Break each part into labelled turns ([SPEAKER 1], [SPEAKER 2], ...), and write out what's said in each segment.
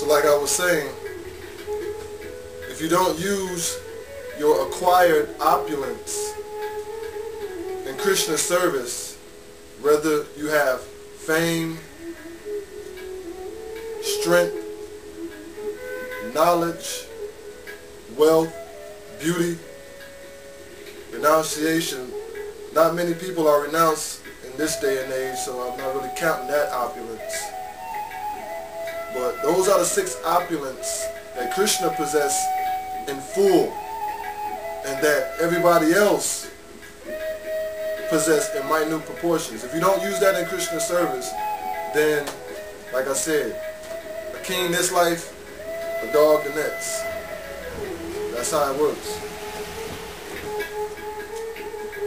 [SPEAKER 1] like I was saying, if you don't use your acquired opulence in Krishna's service, whether you have fame, strength, knowledge, wealth, beauty, renunciation, not many people are renounced in this day and age, so I'm not really counting that opulence. But those are the 6 opulence that Krishna possessed in full, and that everybody else possessed in minute proportions. If you don't use that in Krishna's service, then, like I said, a king this life, a dog the next. That's how it works.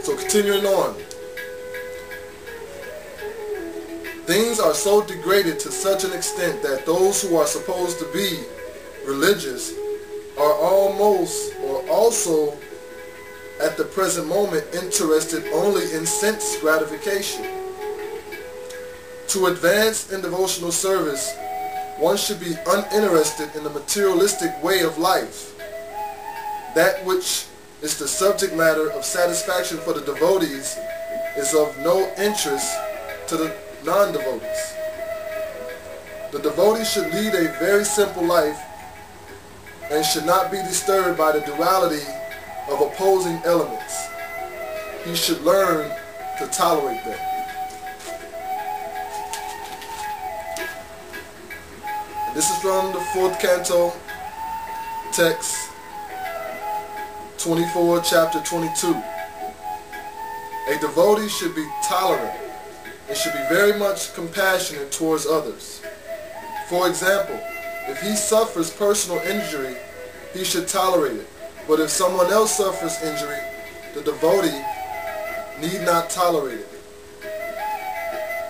[SPEAKER 1] So continuing on. Things are so degraded to such an extent that those who are supposed to be religious are almost or also at the present moment interested only in sense gratification. To advance in devotional service, one should be uninterested in the materialistic way of life. That which is the subject matter of satisfaction for the devotees is of no interest to the non-devotees. The devotee should lead a very simple life and should not be disturbed by the duality of opposing elements. He should learn to tolerate them. And this is from the 4th canto, text 24, chapter 22. A devotee should be tolerant and should be very much compassionate towards others. For example, if he suffers personal injury, he should tolerate it. But if someone else suffers injury, the devotee need not tolerate it.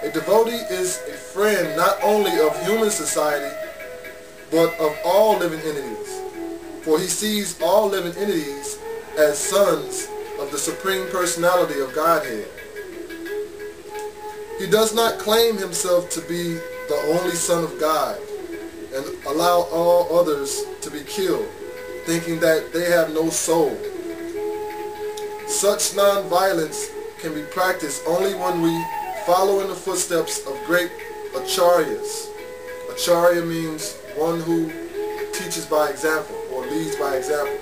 [SPEAKER 1] A devotee is a friend not only of human society, but of all living entities. For he sees all living entities as sons of the Supreme Personality of Godhead. He does not claim himself to be the only Son of God and allow all others to be killed, thinking that they have no soul. Such non-violence can be practiced only when we follow in the footsteps of great acharyas. Acharya means one who teaches by example or leads by example.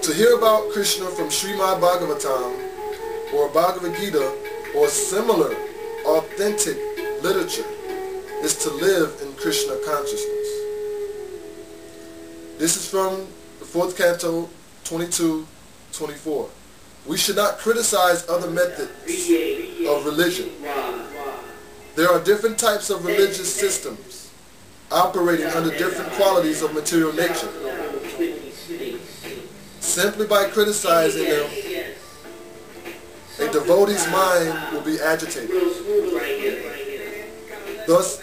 [SPEAKER 1] To hear about Krishna from Srimad Bhagavatam or Bhagavad Gita or similar authentic literature is to live in Krishna consciousness. This is from the 4th canto, 22-24. We should not criticize other methods of religion. There are different types of religious systems operating under different qualities of material nature. Simply by criticizing them, a devotee's mind will be agitated. Thus,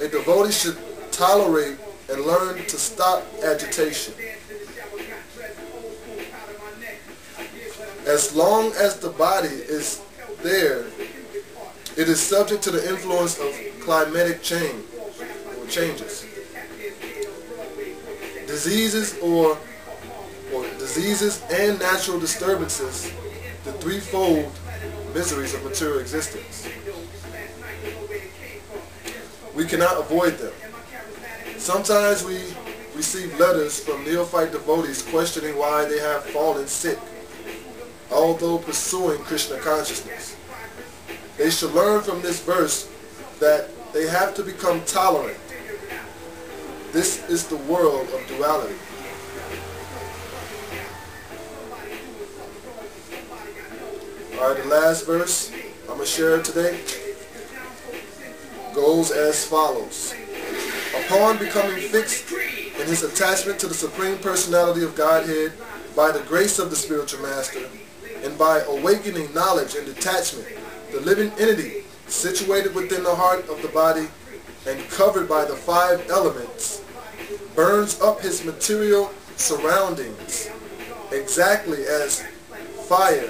[SPEAKER 1] a devotee should tolerate and learn to stop agitation. As long as the body is there, it is subject to the influence of climatic change or changes. Diseases and natural disturbances, the threefold miseries of material existence. We cannot avoid them. Sometimes we receive letters from neophyte devotees questioning why they have fallen sick, although pursuing Krishna consciousness. They should learn from this verse that they have to become tolerant. This is the world of duality. Alright, the last verse I'm going to share today goes as follows. Upon becoming fixed in his attachment to the Supreme Personality of Godhead by the grace of the Spiritual Master, and by awakening knowledge and detachment, the living entity situated within the heart of the body and covered by the 5 elements burns up his material surroundings exactly as fire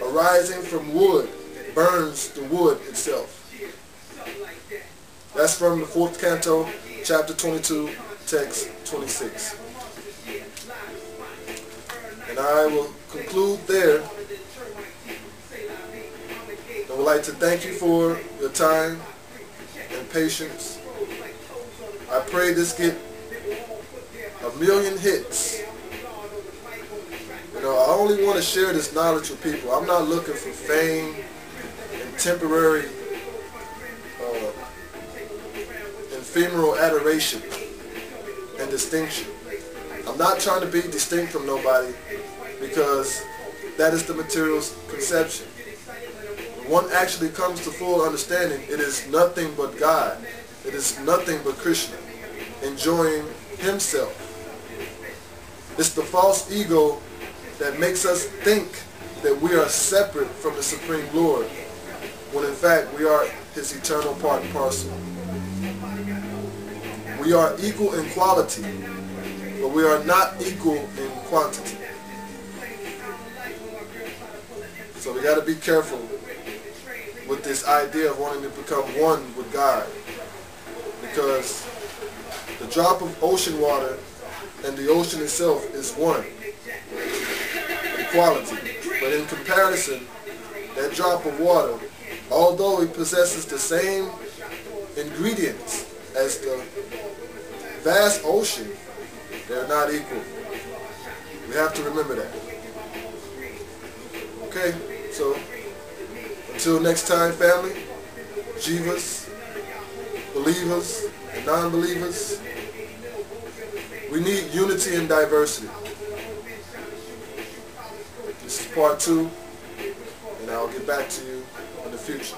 [SPEAKER 1] arising from wood burns the wood itself. That's from the 4th canto, chapter 22, text 26. And I will conclude there. I would like to thank you for your time and patience. I pray this get 1,000,000 hits. You know, I only want to share this knowledge with people. I'm not looking for fame and temporary ephemeral adoration and distinction. I'm not trying to be distinct from nobody, because that is the material's conception. When one actually comes to full understanding, it is nothing but God. It is nothing but Krishna enjoying himself. It's the false ego that makes us think that we are separate from the Supreme Lord, when in fact we are his eternal part and parcel. We are equal in quality, but we are not equal in quantity. So we got to be careful with this idea of wanting to become one with God, because the drop of ocean water and the ocean itself is one in quality. But in comparison, that drop of water, although it possesses the same ingredients as the vast ocean, they're not equal. We have to remember that. Okay, so until next time, family, Jivas, believers, and non-believers, we need unity and diversity. This is part 2, and I'll get back to you in the future.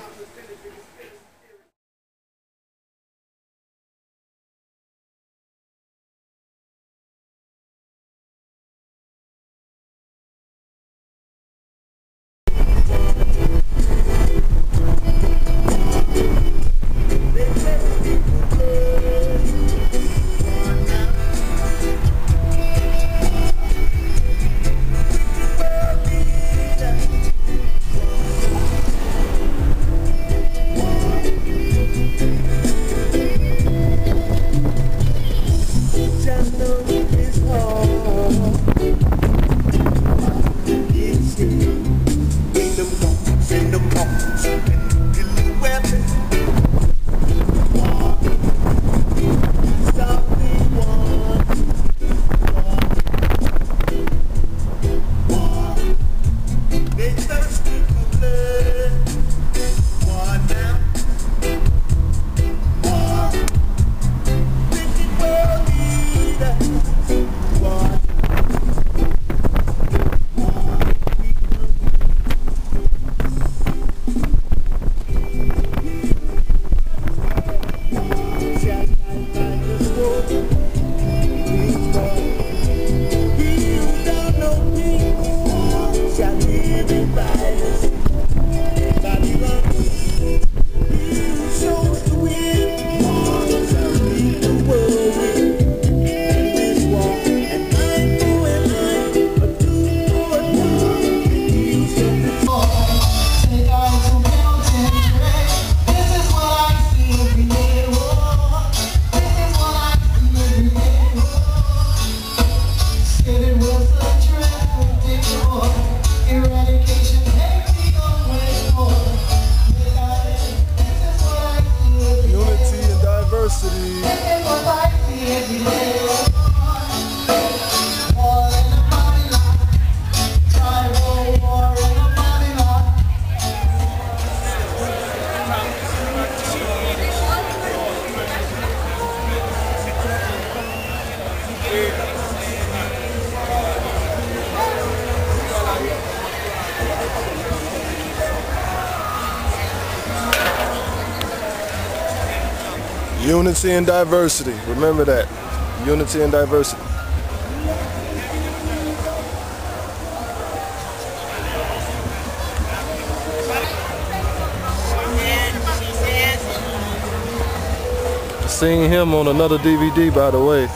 [SPEAKER 1] Unity and diversity. Remember that. Unity and diversity. Seeing him on another DVD, by the way.